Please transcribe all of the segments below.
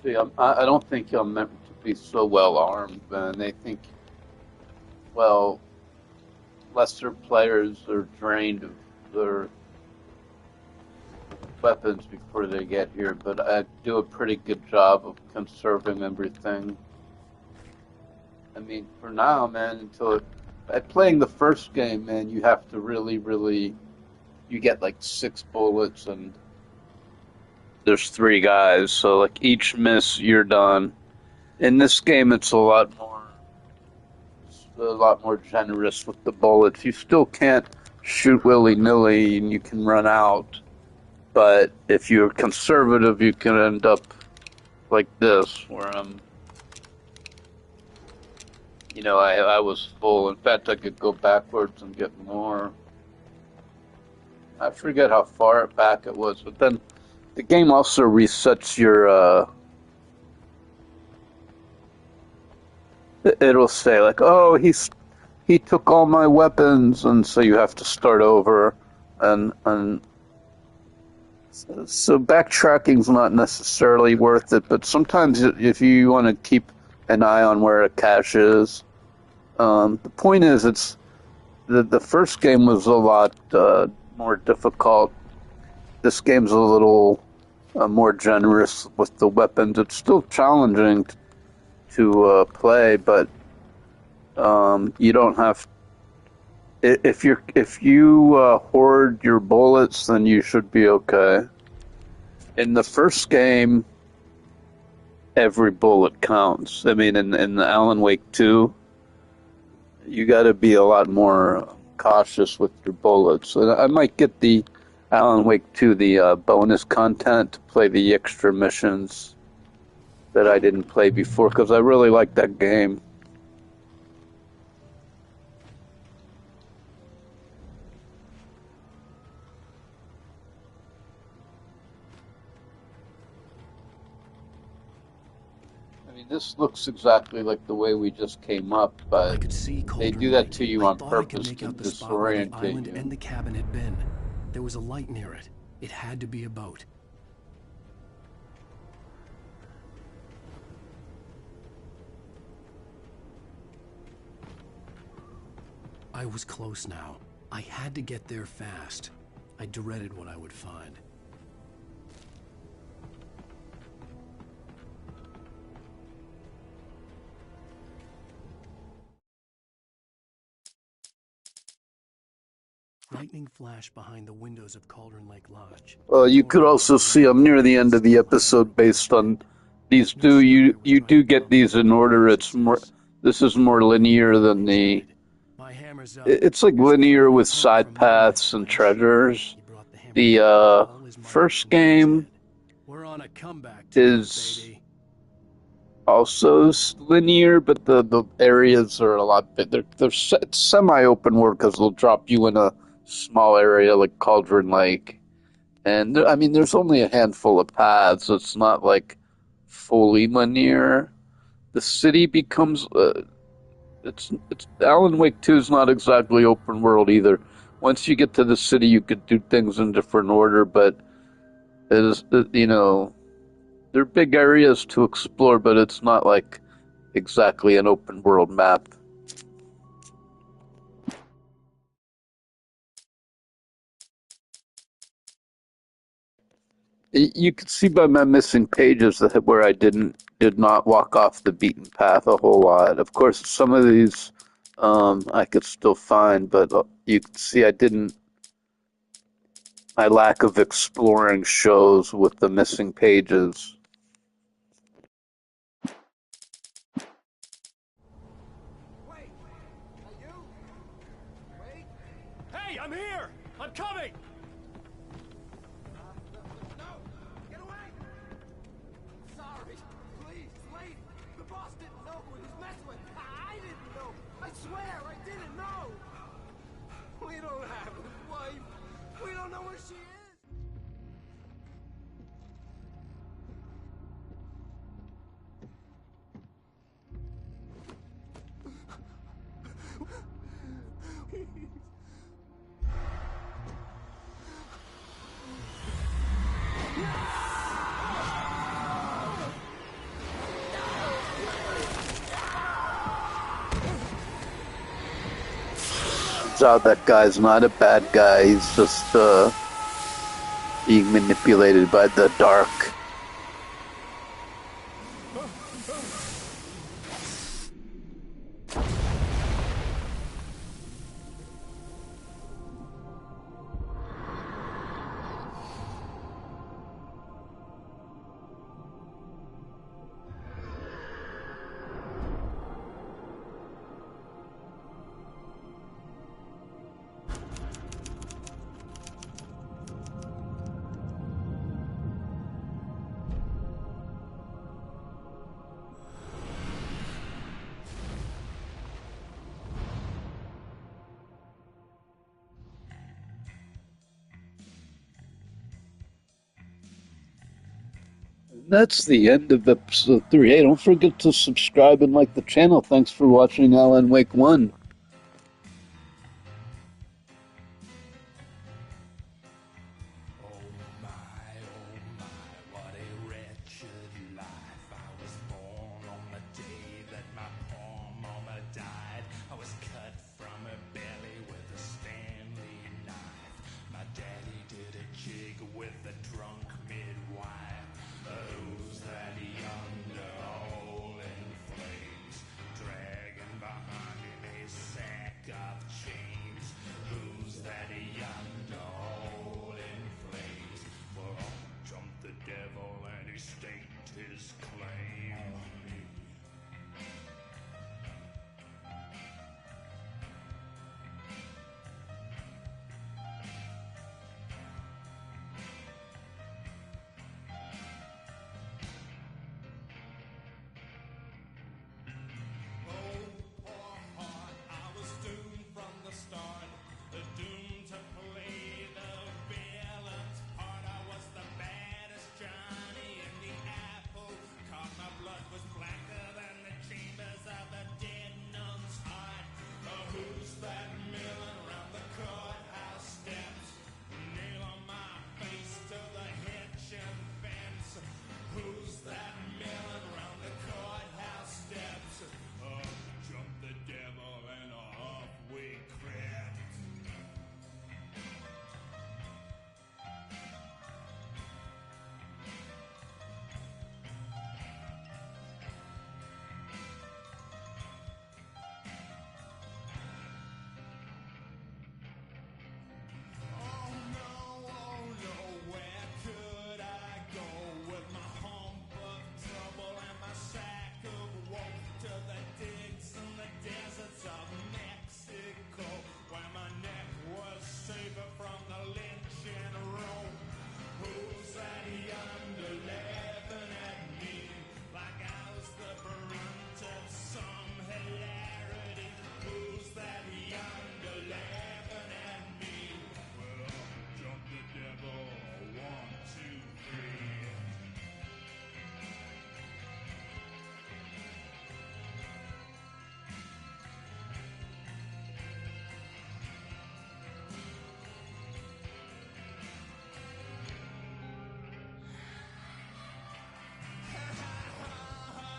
See, I don't think I'm meant to be so well armed, man. They think, well, lesser players are drained of their weapons before they get here, but I do a pretty good job of conserving everything. I mean, for now, man, until at playing the first game, man, you have to really, you get like 6 bullets and there's 3 guys, so like each miss, you're done. In this game, it's a lot more generous with the bullets. You still can't shoot willy-nilly and you can run out, but if you're conservative, you can end up like this, where I was full. In fact, I could go backwards and get more. I forget how far back it was, but then the game also resets your, it'll say like, oh, he took all my weapons, and so you have to start over, and so backtracking's not necessarily worth it, but sometimes if you want to keep an eye on where a cache is, the point is the first game was a lot more difficult. This game's a little more generous with the weapons. It's still challenging to play, but you don't have. If you hoard your bullets, then you should be okay. In the first game, every bullet counts. I mean, in the Alan Wake 2, you got to be a lot more cautious with your bullets. And I might get the Alan Wake 2, the bonus content, to play the extra missions that I didn't play before, because I really like that game. I mean, this looks exactly like the way we just came up, but they do that to you on purpose to disorient you. And the cabin had been. There was a light near it. It had to be a boat. I was close now. I had to get there fast. I dreaded what I would find. Lightning flashed behind the windows of Cauldron Lake Lodge. You could also see I'm near the end of the episode based on these two. You do get these in order. This is more linear than the. It's like linear with side paths and treasures. The first game is also linear, but the areas are a lot bigger. It's semi-open world because they'll drop you in a small area like Cauldron Lake, and I mean there's only a handful of paths, so it's not like fully linear. The city becomes it's Alan Wake 2 is not exactly open world either. Once you get to the city, you could do things in different order, but it is there are big areas to explore, but it's not like exactly an open world map. You can see by my missing pages that where I did not walk off the beaten path a whole lot. Of course, some of these I could still find, but you can see I didn't. My lack of exploring shows with the missing pages. Wait, are you? Wait. Hey, I'm here. I'm coming. No, get away. Sorry, please, lady. The boss didn't know who he was messing with. I didn't know. I swear, I didn't know. We don't have his wife. We don't know where she is. turns out that guy's not a bad guy. He's just being manipulated by the dark. That's the end of episode 3. Hey, don't forget to subscribe and like the channel. Thanks for watching Alan Wake 1. What a wretched life. I was born on the day that my poor mama died. I was cut from her belly with a Stanley knife. My daddy did a jig with a drunk midwife. Who's that yonder hole in flames, dragging behind him a sack of chains? Who's that yonder hole in flames? Well, jumped the devil and he staked his claim on me. Oh, poor heart, I was doomed from the start, doomed to play the villain's part. I was the baddest Johnny in the apple cart. My blood was blacker than the chambers of a dead nun's heart. Who's that milling round the courthouse steps, nailing my face to the hitching fence? Who's that milling round the courthouse steps? Jumped the devil and off we crept. Oh no, where could I go with my hump of trouble and my sack of woe? To the digs and the deserts of Mexico, where my neck was safer from the lynching rope. Who's that yonder laughing at me like I was the brunt of some hilarity? Who's that yonder laughing at me? Well, jump the devil, 1, 2, 3.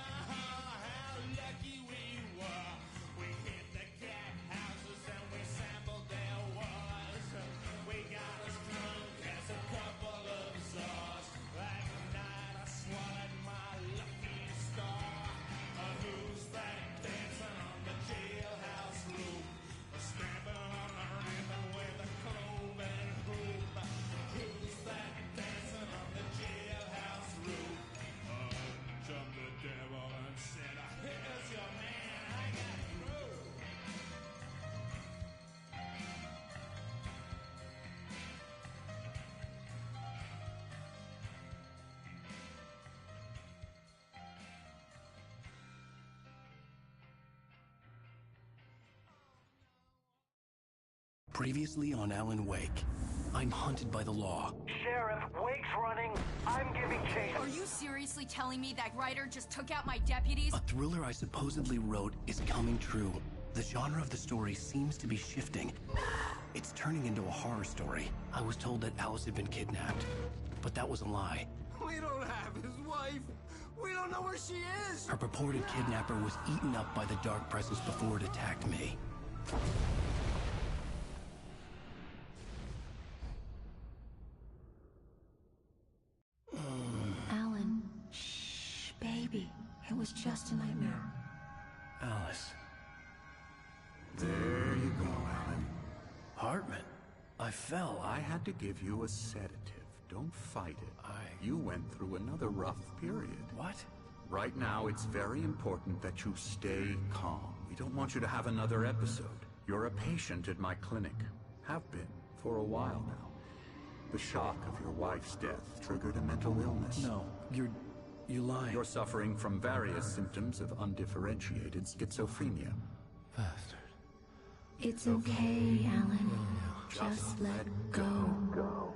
How lucky we were. We hit the cat houses and we sampled their wars. We got as drunk as a couple of czars. That night I swallowed my lucky star. Who's that dancing on the jailhouse roof, stamping on the ribbon with a cloven hoop? Who's that dancing on the jailhouse roof? Jumped the devil and said, here's your man, I got proof. Previously on Alan Wake, I'm hunted by the law. Sheriff, Wake's running. I'm giving chase. Are you seriously telling me that writer just took out my deputies? A thriller I supposedly wrote is coming true. The genre of the story seems to be shifting. It's turning into a horror story. I was told that Alice had been kidnapped, but that was a lie. We don't have his wife. We don't know where she is. Her purported kidnapper was eaten up by the dark presence before it attacked me. was just a nightmare. Alice. There you go, Alan. Hartman. I fell. I had to give you a sedative. Don't fight it. You went through another rough period. What? Right now, it's very important that you stay calm. We don't want you to have another episode. You're a patient at my clinic. Have been for a while now. The shock of your wife's death triggered a mental illness. No, you're lying. You're suffering from various symptoms of undifferentiated schizophrenia. Bastard. It's okay, Alan. Just let go.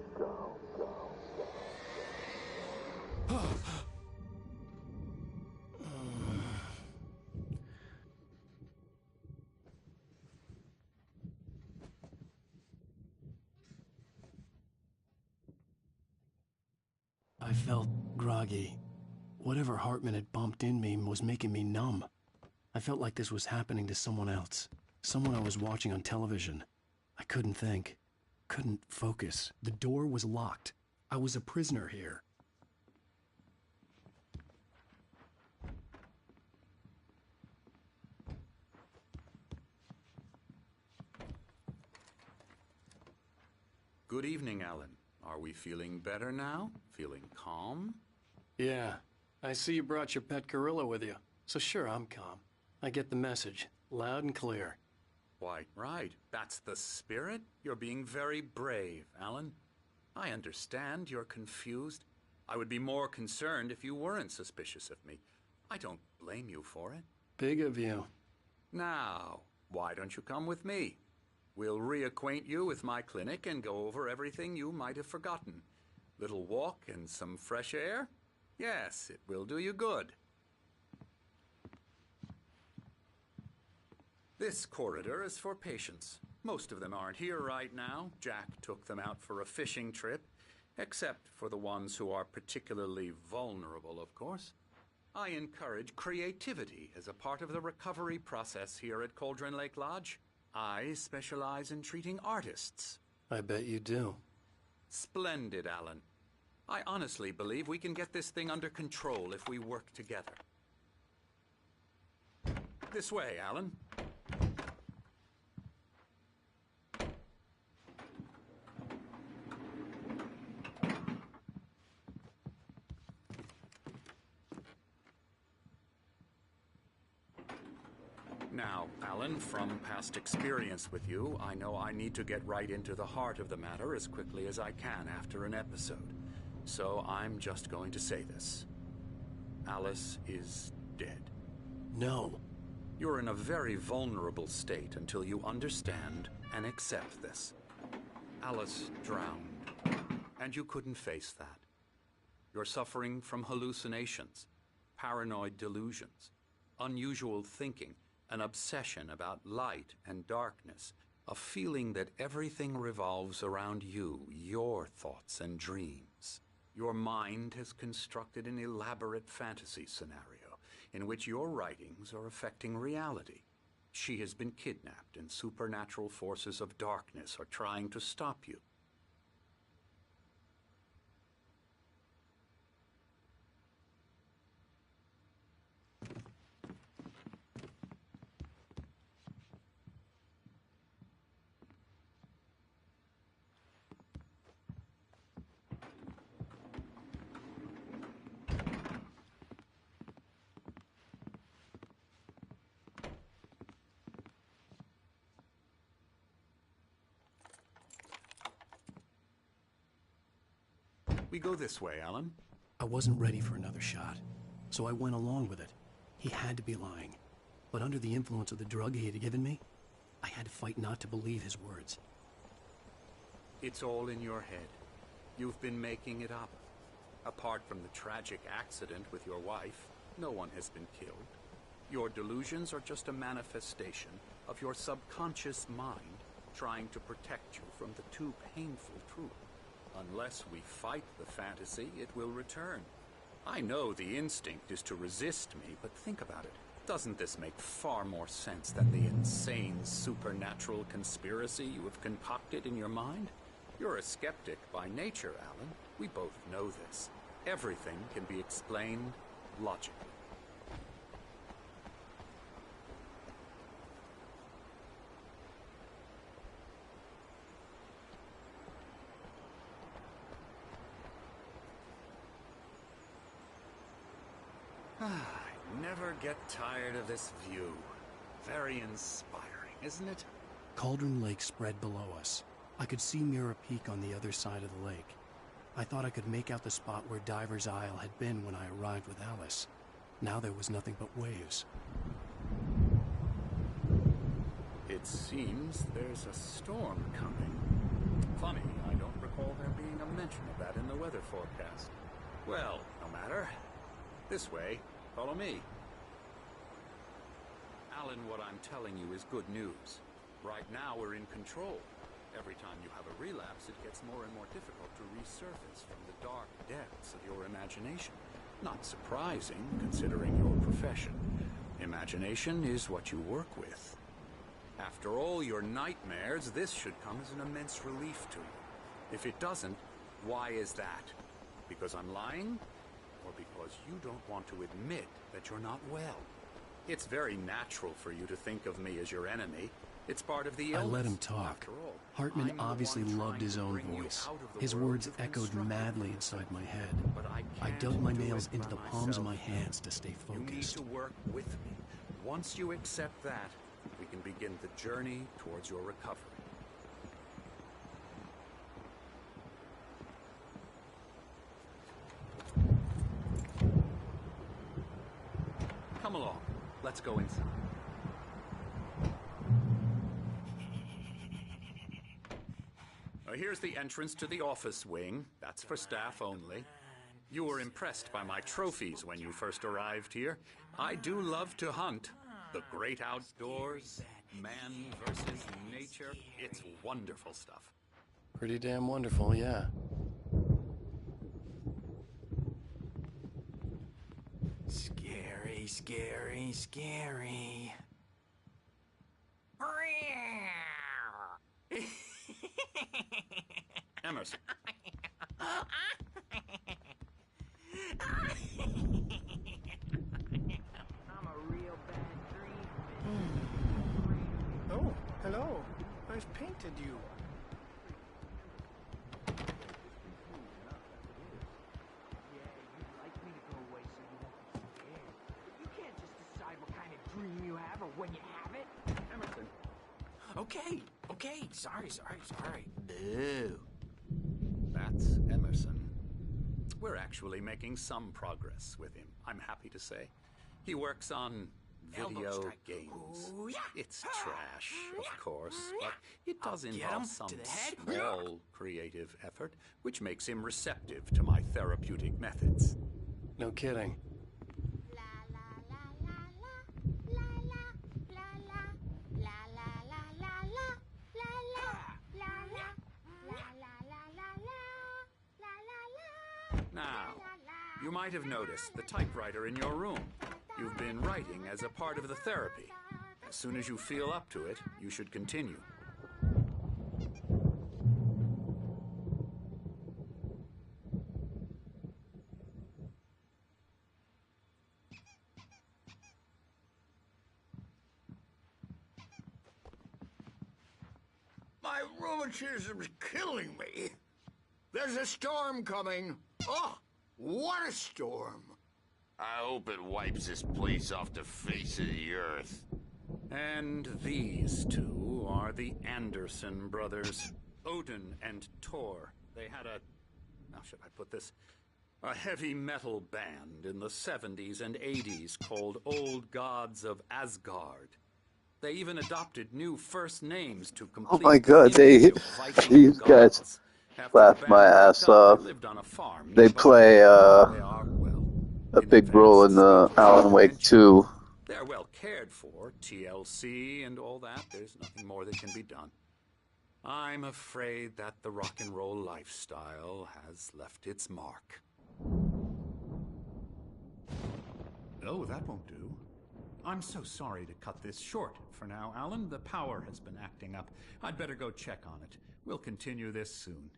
I felt groggy. Whatever Hartman had bumped in me was making me numb. I felt like this was happening to someone else. Someone I was watching on television. I couldn't think. Couldn't focus. The door was locked. I was a prisoner here. Good evening, Alan. Are we feeling better now? Feeling calm? Yeah. I see you brought your pet gorilla with you. So sure, I'm calm. I get the message. Loud and clear. Why, right. That's the spirit. You're being very brave, Alan. I understand you're confused. I would be more concerned if you weren't suspicious of me. I don't blame you for it. Big of you. Now, why don't you come with me? We'll reacquaint you with my clinic and go over everything you might have forgotten. Little walk and some fresh air? Yes, it will do you good. This corridor is for patients. Most of them aren't here right now. Jack took them out for a fishing trip, except for the ones who are particularly vulnerable, of course. I encourage creativity as a part of the recovery process here at Cauldron Lake Lodge. I specialize in treating artists. I bet you do. Splendid, Alan. I honestly believe we can get this thing under control if we work together. This way, Alan. Now, Alan, from past experience with you, I know I need to get right into the heart of the matter as quickly as I can after an episode. So I'm just going to say this. Alice is dead. No. You're in a very vulnerable state until you understand and accept this. Alice drowned, and you couldn't face that. You're suffering from hallucinations, paranoid delusions, unusual thinking, an obsession about light and darkness, a feeling that everything revolves around you, your thoughts and dreams. Your mind has constructed an elaborate fantasy scenario in which your writings are affecting reality. She has been kidnapped and supernatural forces of darkness are trying to stop you. We go this way, Alan. I wasn't ready for another shot, so I went along with it. He had to be lying. But under the influence of the drug he had given me, I had to fight not to believe his words. It's all in your head. You've been making it up. Apart from the tragic accident with your wife, no one has been killed. Your delusions are just a manifestation of your subconscious mind trying to protect you from the too painful truth. Unless we fight the fantasy, it will return. I know the instinct is to resist me, but think about it. Doesn't this make far more sense than the insane supernatural conspiracy you have concocted in your mind? You're a skeptic by nature, Alan. We both know this. Everything can be explained logically. I never get tired of this view. Very inspiring, isn't it? Cauldron Lake spread below us. I could see Mirror Peak on the other side of the lake. I thought I could make out the spot where Diver's Isle had been when I arrived with Alice. Now there was nothing but waves. It seems there's a storm coming. Funny, I don't recall there being a mention of that in the weather forecast. Well, no matter. This way. Follow me. Alan, what I'm telling you is good news. Right now we're in control. Every time you have a relapse, it gets more and more difficult to resurface from the dark depths of your imagination. Not surprising, considering your profession. Imagination is what you work with. After all your nightmares, this should come as an immense relief to you. If it doesn't, why is that? Because I'm lying? Or because you don't want to admit that you're not well? It's very natural for you to think of me as your enemy. It's part of the illness. I let him talk. After all, Hartman I'm the obviously one loved his trying to own bring you voice. out of the His world words of echoed constructed madly reality. inside my head. But I I can't dug my do nails it into by the palms of my myself. hands to stay You need focused. to work with me. Once you accept that, we can begin the journey towards your recovery. Come along. Let's go inside. Here's the entrance to the office wing. That's for staff only. You were impressed by my trophies when you first arrived here. I do love to hunt. The great outdoors, man versus nature. It's wonderful stuff. Pretty damn wonderful, yeah. Scary, scary, scary. Emerson. I'm a real bad dream. Oh, hello. I've painted you. Yeah, you'd like me to go away so you won't be scared. But you can't just decide what kind of dream you have or when you have it. Emerson. Okay. Sorry. Boo. That's Emerson. We're actually making some progress with him, I'm happy to say. He works on video games. Ooh, yeah. It's trash, of course, but it does Get him involve some to the head. small creative effort, which makes him receptive to my therapeutic methods. No kidding. Now, you might have noticed the typewriter in your room. You've been writing as a part of the therapy. As soon as you feel up to it, you should continue. My rheumatism's killing me. There's a storm coming. Oh, what a storm. I hope it wipes this place off the face of the earth. And these two are the Anderson brothers, Odin and Thor. They had how should I put this? A heavy metal band in the 70s and 80s called Old Gods of Asgard. They even adopted new first names to complete Oh my God, the image of Viking these guys gods. After laughed the my band broke ass up, off. they lived on a farm They nearby. play They are, well, a big role in the Alan Wake 2. They're well cared for, TLC and all that. There's nothing more that can be done. I'm afraid that the rock and roll lifestyle has left its mark. Oh, that won't do. I'm so sorry to cut this short for now, Alan. The power has been acting up. I'd better go check on it. We'll continue this soon.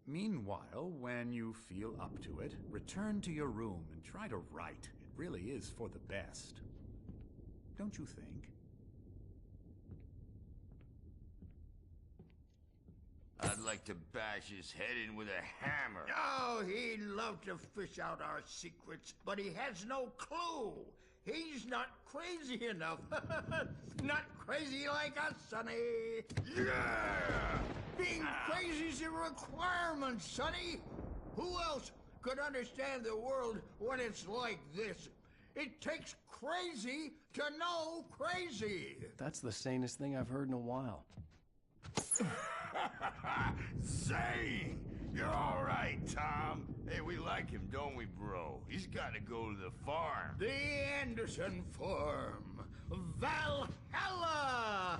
Meanwhile, when you feel up to it, return to your room and try to write. It really is for the best. Don't you think? I'd like to bash his head in with a hammer. Oh, he'd love to fish out our secrets, but he has no clue. He's not crazy enough. Not crazy like us, Sonny. Yeah! Being crazy's a requirement, Sonny. Who else could understand the world when it's like this? It takes crazy to know crazy. That's the sanest thing I've heard in a while. Zane! You're all right, Tom. Hey, we like him, don't we, bro? He's got to go to the farm. The Anderson Farm. Valhalla!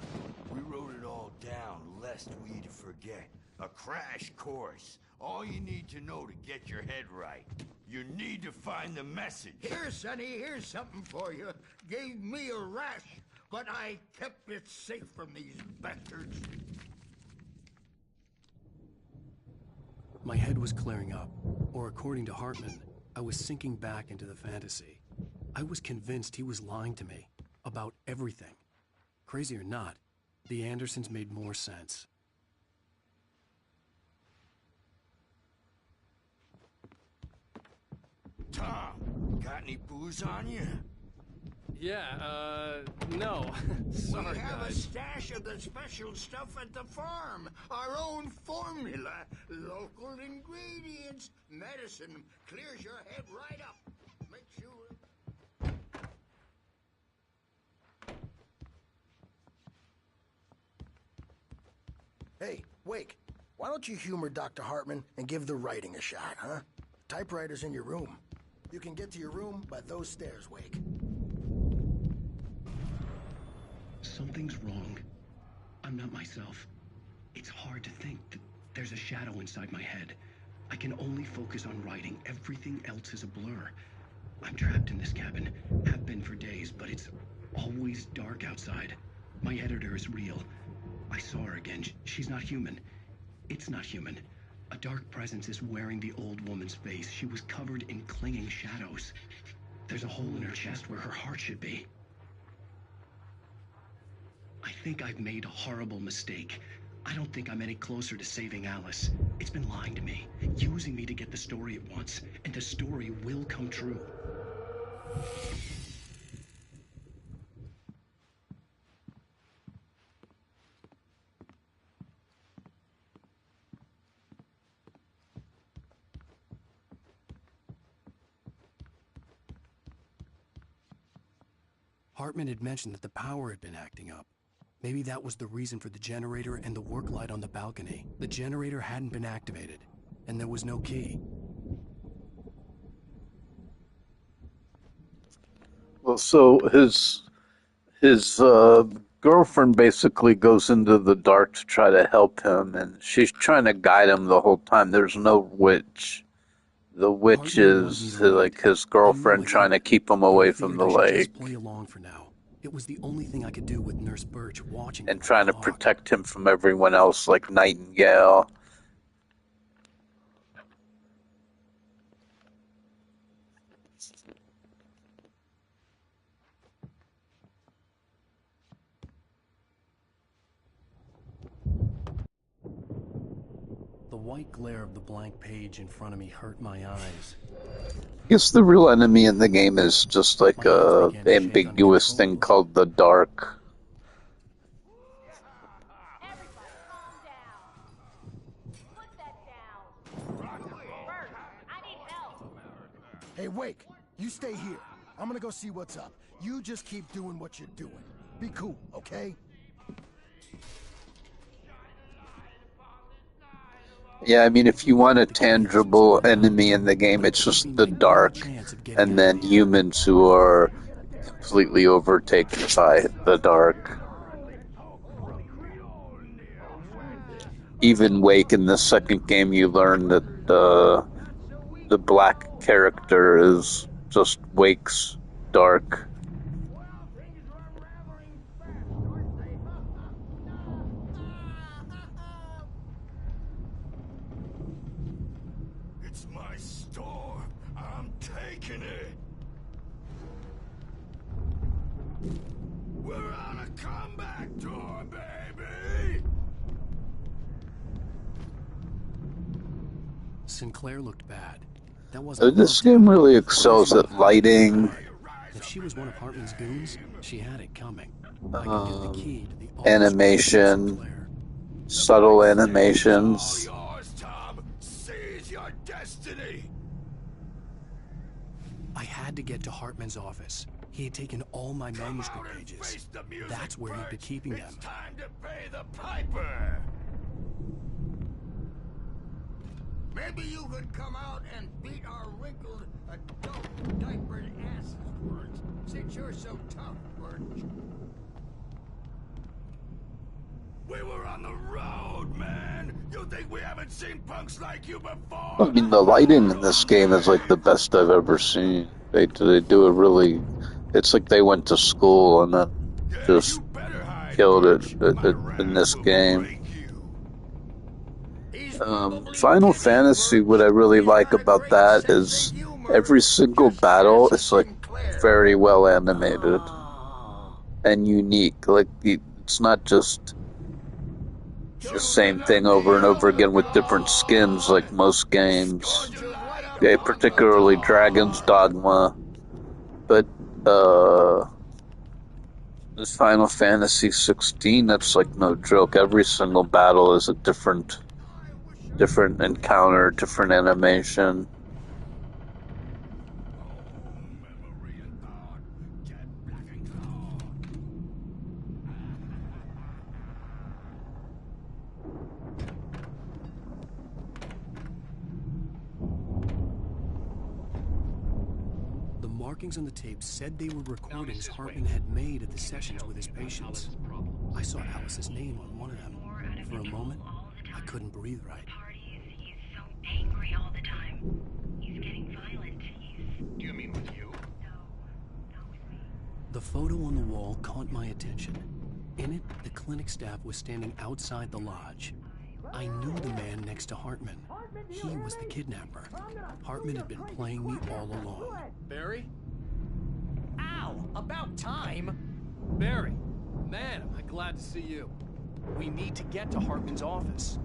We wrote it all down, lest we'd forget. A crash course. All you need to know to get your head right. You need to find the message. Here, Sonny, here's something for you. Gave me a rash, but I kept it safe from these bastards. My head was clearing up, or according to Hartman, I was sinking back into the fantasy. I was convinced he was lying to me about everything. Crazy or not, the Andersons made more sense. Tom, got any booze on you? Yeah, no. Sorry, We have a guys. stash of the special stuff at the farm. Our own formula. Local ingredients. Medicine clears your head right up. Makes you... Hey, Wake, why don't you humor Dr. Hartman and give the writing a shot, huh? Typewriter's in your room. You can get to your room by those stairs, Wake. Something's wrong. I'm not myself. It's hard to think that there's a shadow inside my head. I can only focus on writing. Everything else is a blur. I'm trapped in this cabin. Have been for days, but it's always dark outside. My editor is real. I saw her again. She's not human. It's not human. A dark presence is wearing the old woman's face. She was covered in clinging shadows. There's a hole in her chest where her heart should be. I think I've made a horrible mistake. I don't think I'm any closer to saving Alice. It's been lying to me, using me to get the story it wants, and the story will come true. Hartman had mentioned that the power had been acting up. Maybe that was the reason for the generator and the work light on the balcony. The generator hadn't been activated, and there was no key. Well, so his girlfriend basically goes into the dark to try to help him, and she's trying to guide him the whole time. There's no witch. The witch is like his girlfriend trying to keep him away from the lake. Just play along for now. It was the only thing I could do with Nurse Birch watching And trying to protect him from everyone else, like Nightingale. The white glare of the blank page in front of me hurt my eyes. I guess the real enemy in the game is just like a ambiguous thing called the Dark. Hey, Wake, you stay here. I'm gonna go see what's up. You just keep doing what you're doing. Be cool, okay? Yeah, I mean, if you want a tangible enemy in the game, it's just the Dark, and then humans who are completely overtaken by the Dark. Even Wake in the second game, you learn that the black character is just Wake's Dark. It's my store. I'm taking it. We're on a comeback tour, baby. Sinclair looked bad. That wasn't This her game town. really excels at lighting, If she was one of Hartman's goons, she had it coming. I could get the key to the office animation, subtle animations. Seize your destiny. I had to get to Hartman's office. He had taken all my manuscript pages. That's where he'd be keeping them. It's time to pay the piper. Maybe you could come out and beat our wrinkled, adult, diapered asses for it, since you're so tough, Birch. We were on the road, man. You think we haven't seen punks like you before? I mean, the lighting in this game is like the best I've ever seen. They do a really. It's like they went to school and then just killed it in this game. Final Fantasy, what I really like about that is every single battle is like very well animated and unique. Like it's not just the same thing over and over again with different skins like most games. Yeah, particularly Dragon's Dogma. But this Final Fantasy 16, that's like no joke. Every single battle is a different encounter, different animation. The markings on the tape said they were recordings Hartman had made at the sessions with his patients. I saw Alice's name on one of them. For a moment, I couldn't breathe right. He's so angry all the time. He's getting violent. Do you mean with you? No, not with me. The photo on the wall caught my attention. In it, the clinic staff was standing outside the lodge. I knew the man next to Hartman. He was the kidnapper. Hartman had been playing me all along. Barry? Ow! About time! Barry, man, am I glad to see you. We need to get to Hartman's office.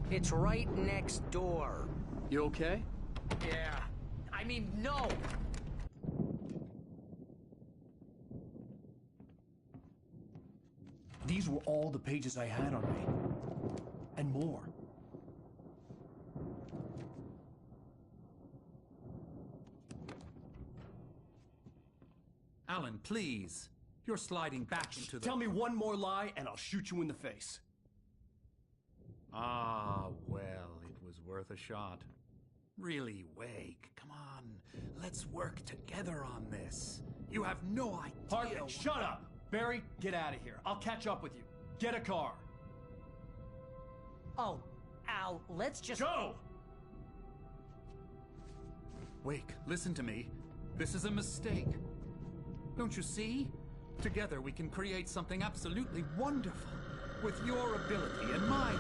It's right next door. You okay? Yeah. I mean, no! These were all the pages I had on me. And more. Alan, please. You're sliding back into the... Tell me one more lie and I'll shoot you in the face. Ah, well, it was worth a shot. Really, Wake, come on. Let's work together on this. You have no idea... Hartman, shut up! Barry, get out of here. I'll catch up with you. Get a car. Oh, Al, let's just... Go! Wake, listen to me. This is a mistake. Don't you see? Together we can create something absolutely wonderful. With your ability and mine.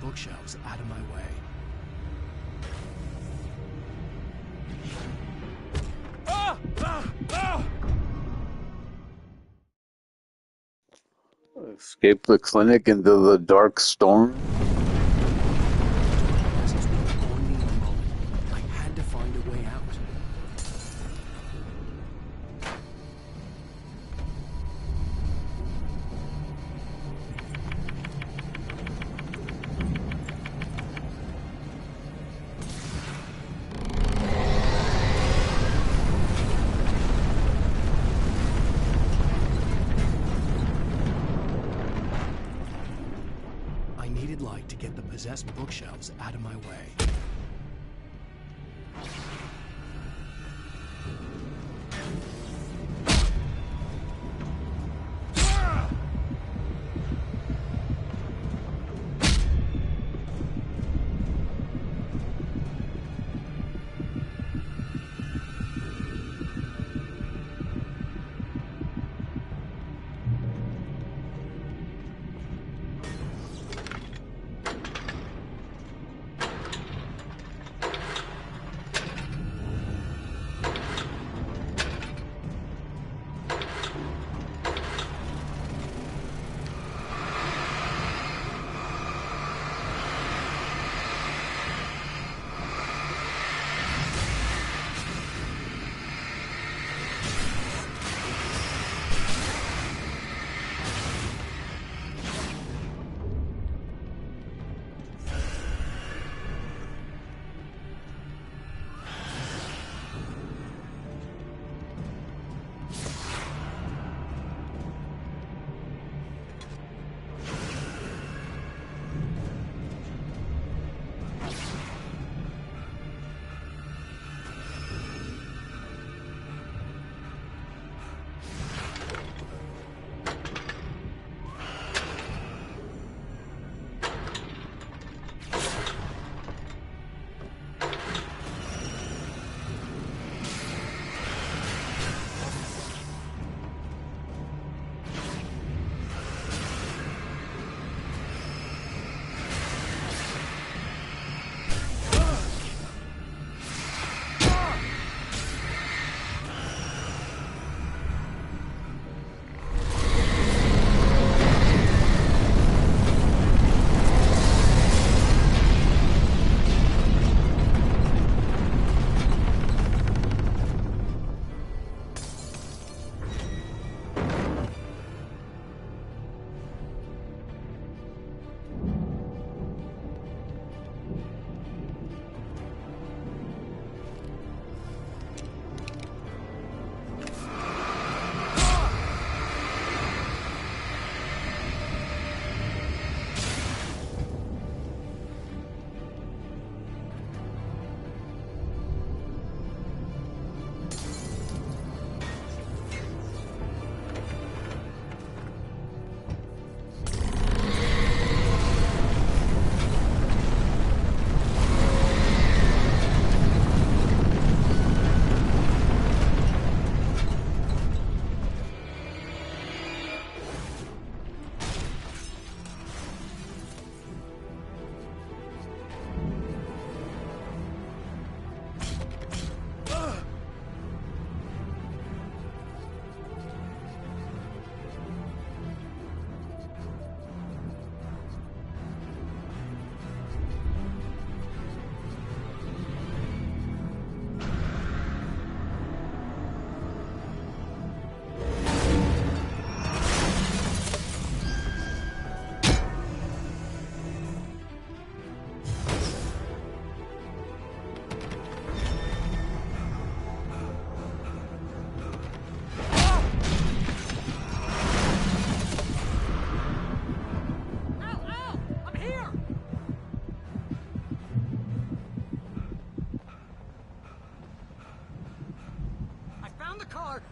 Bookshelves out of my way. Escape the clinic into the dark storm. I had to find a way out. like to get the possessed bookshelves out of my way.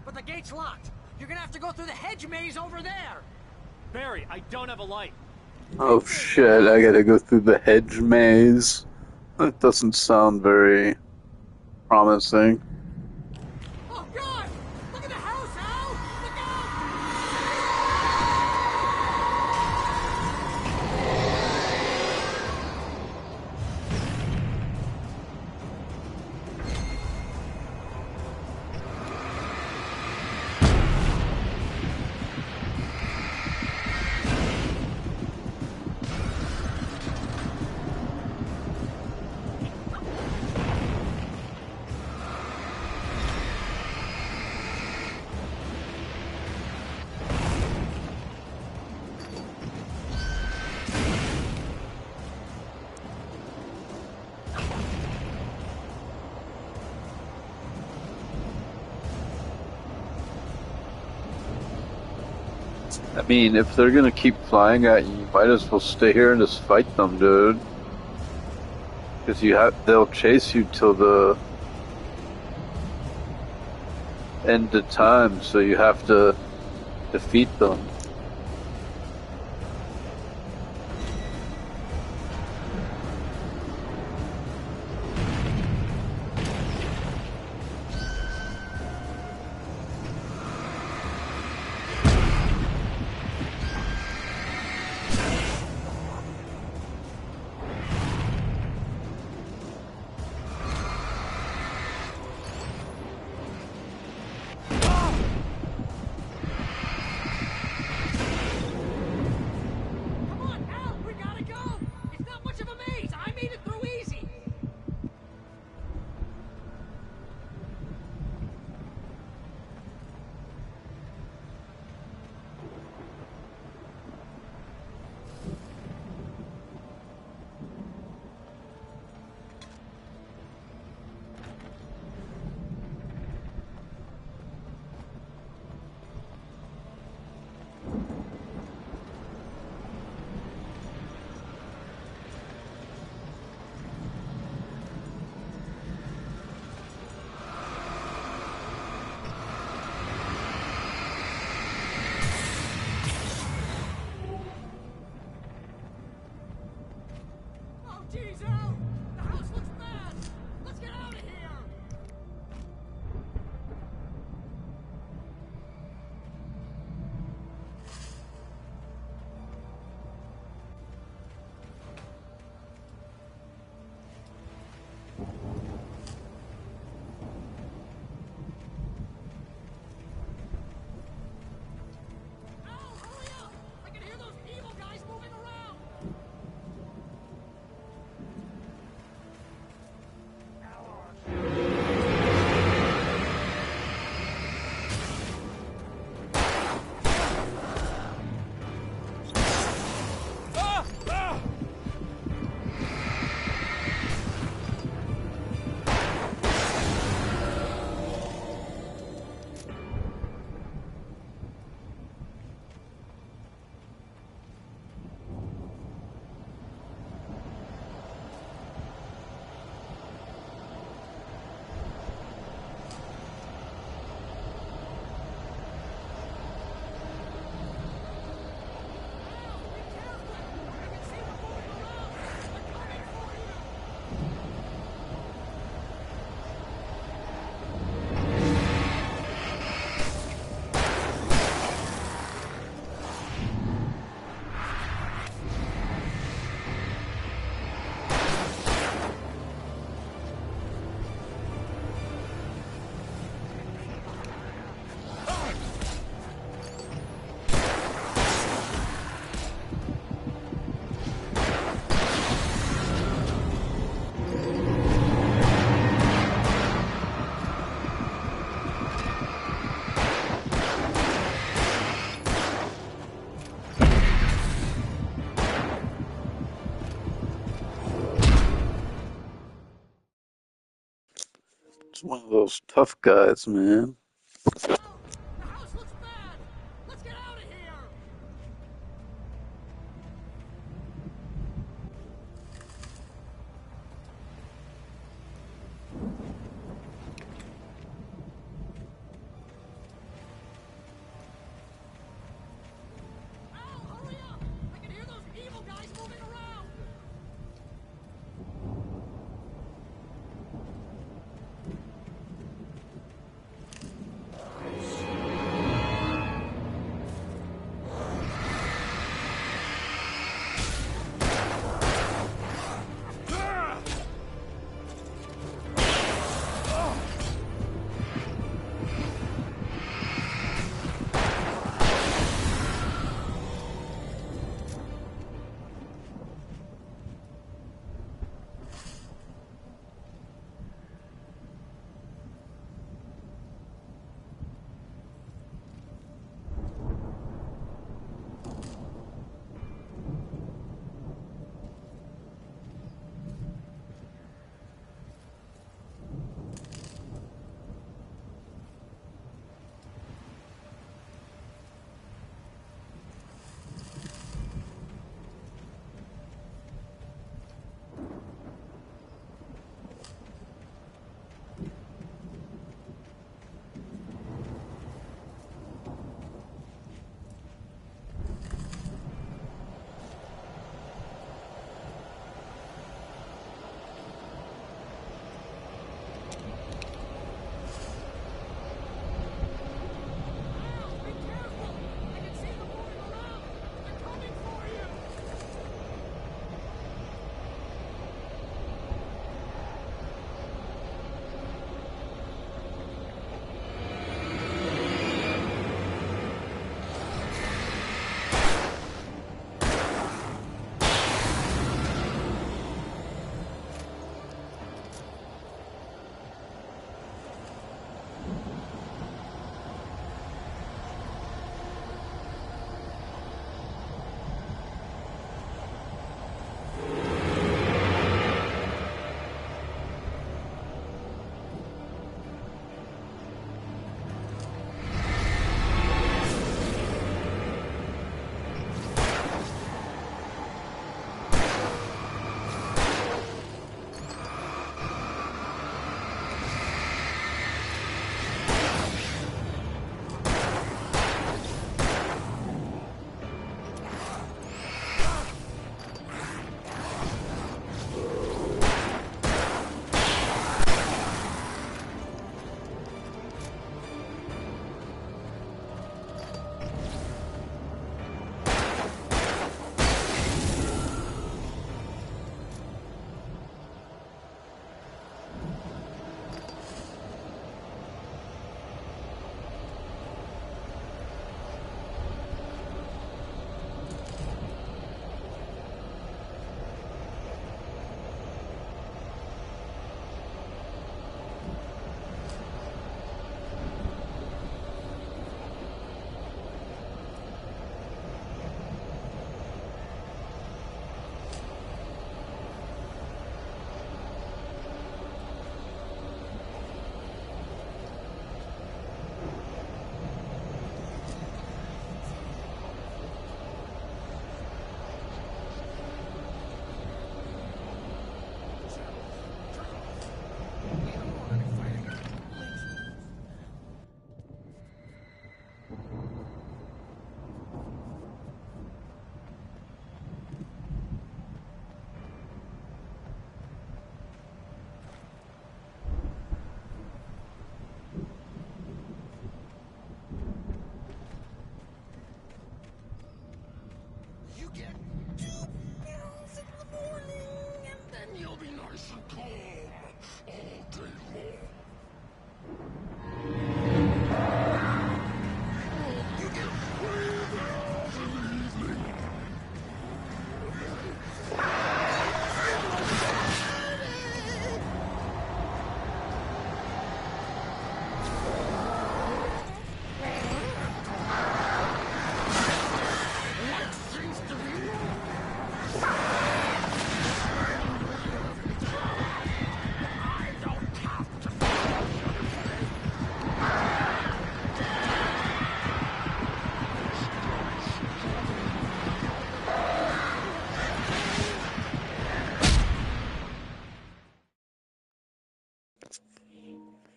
but the gate's locked. You're gonna have to go through the hedge maze over there. Barry, I don't have a light. Oh shit, I gotta go through the hedge maze. That doesn't sound very promising. Oh God! Look at the house, Al! Look I mean, if they're gonna keep flying at you, you might as well stay here and just fight them, dude. Because they'll chase you till the end of time, so you have to defeat them. It's one of those tough guys, man.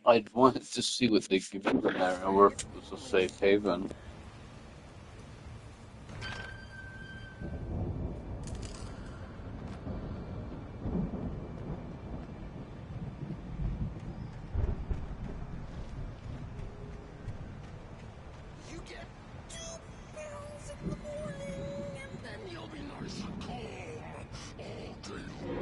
I'd wanted to see what they give you in there, or if it was a safe haven. You get 2 pills in the morning, and then you'll be nice and calm all day long.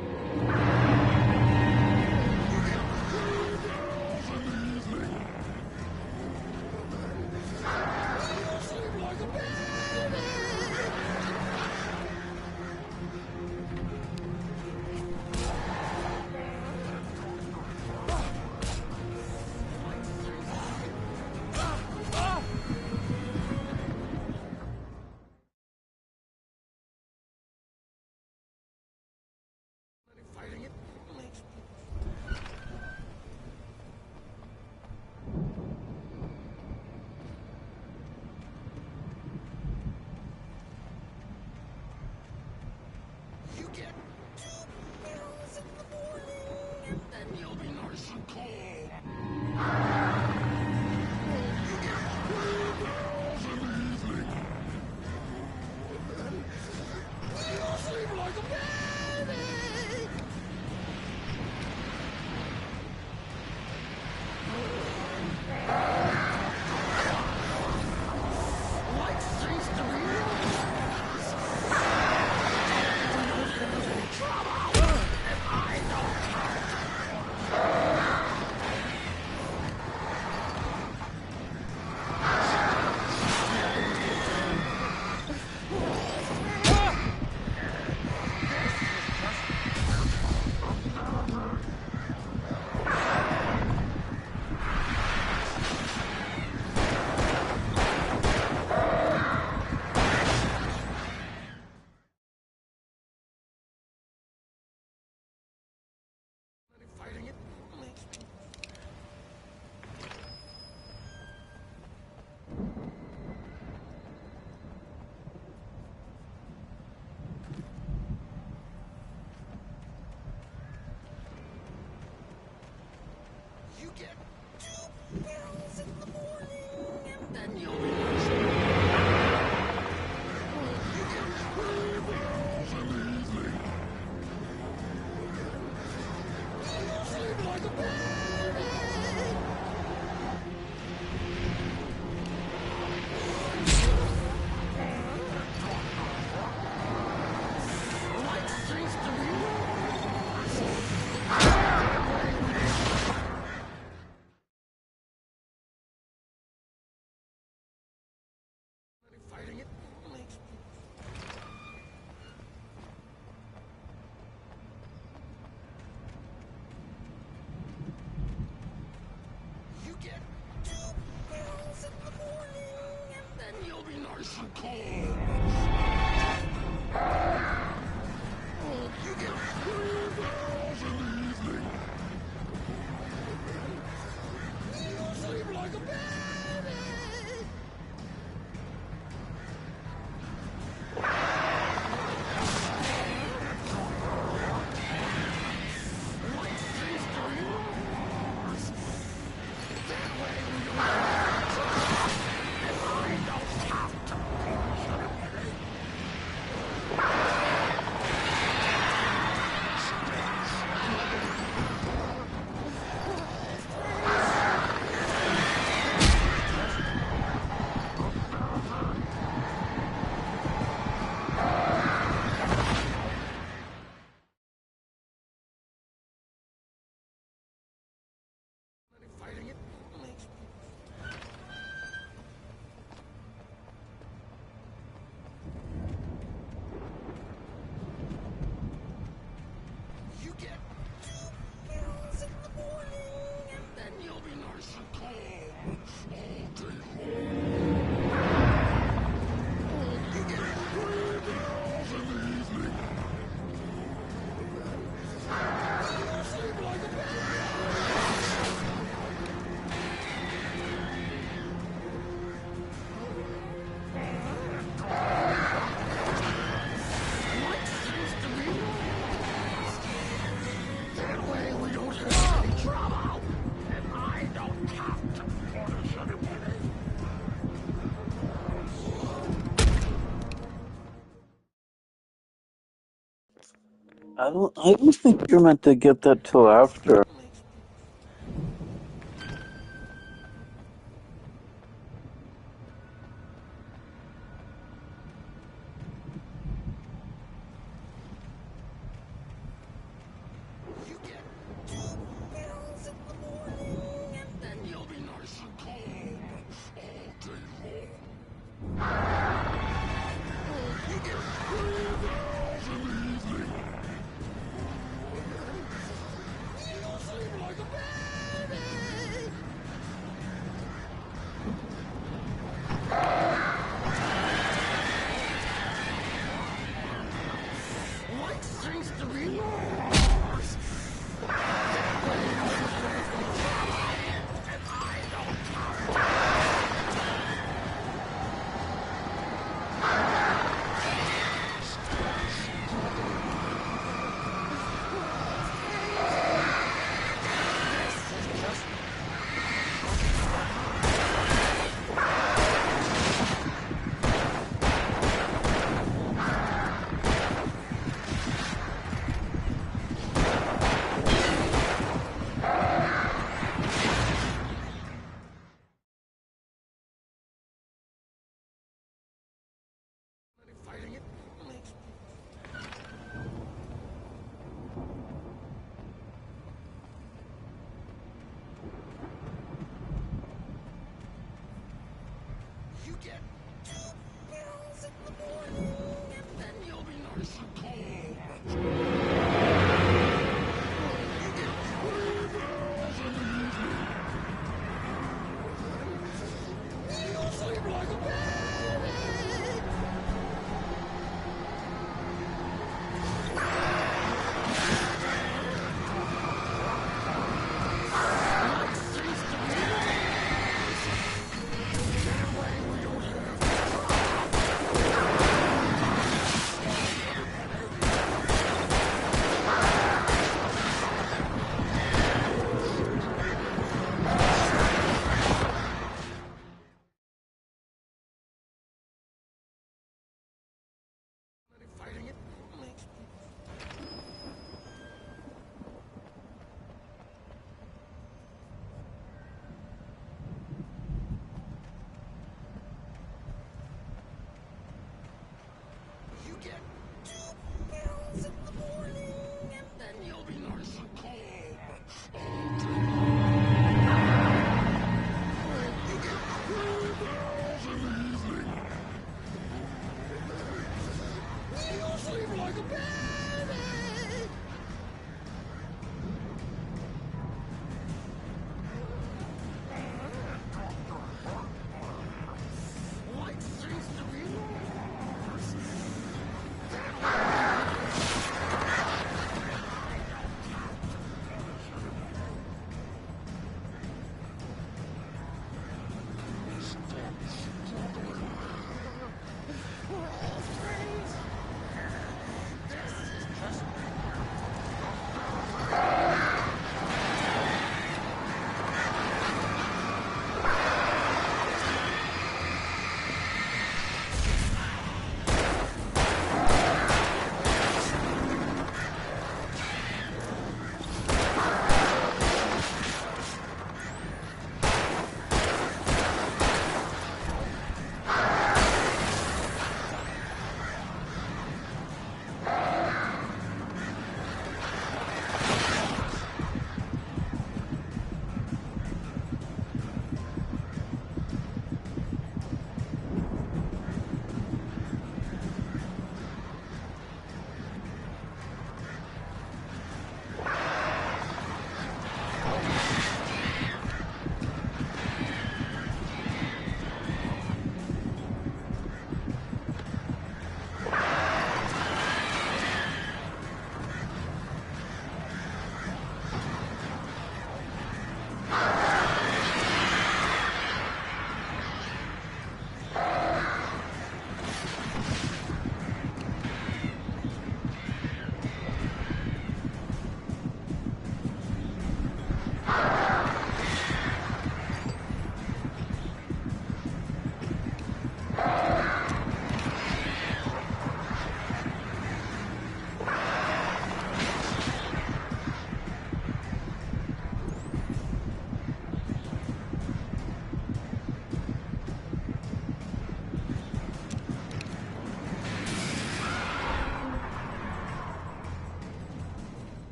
I don't think you're meant to get that till after.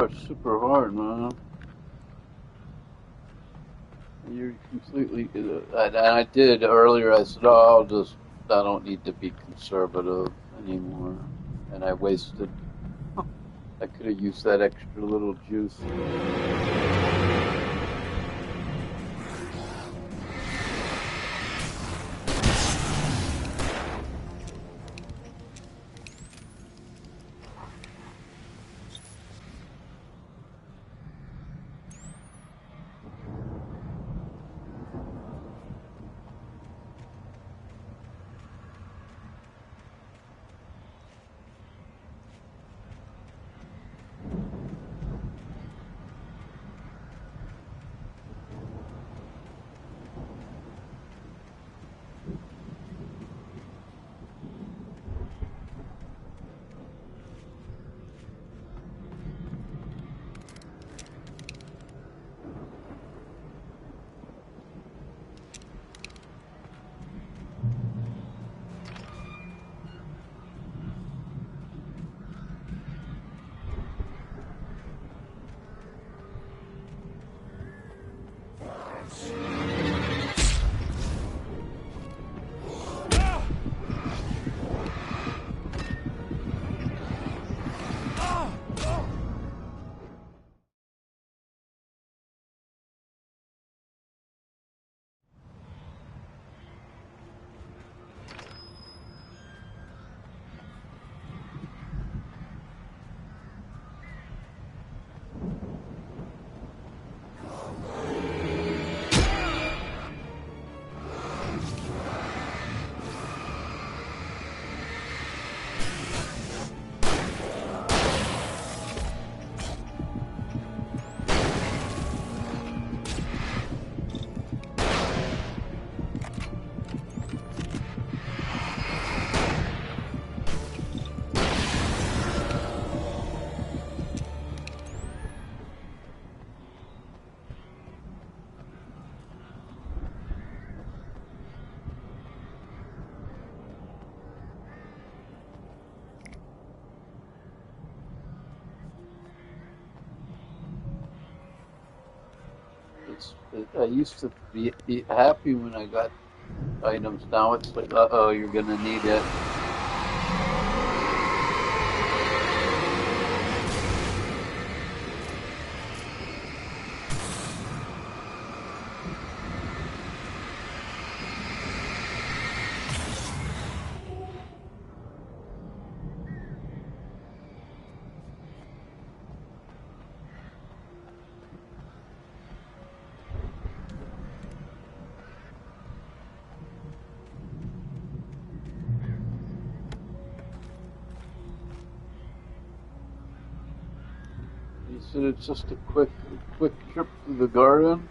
part's super hard, man. You're completely. And I did earlier. I said, "Oh, I don't need to be conservative anymore," and I wasted. I could have used that extra little juice. I used to be happy when I got items. Now it's like, uh-oh, you're gonna need it. You said it's just a quick trip through the garden?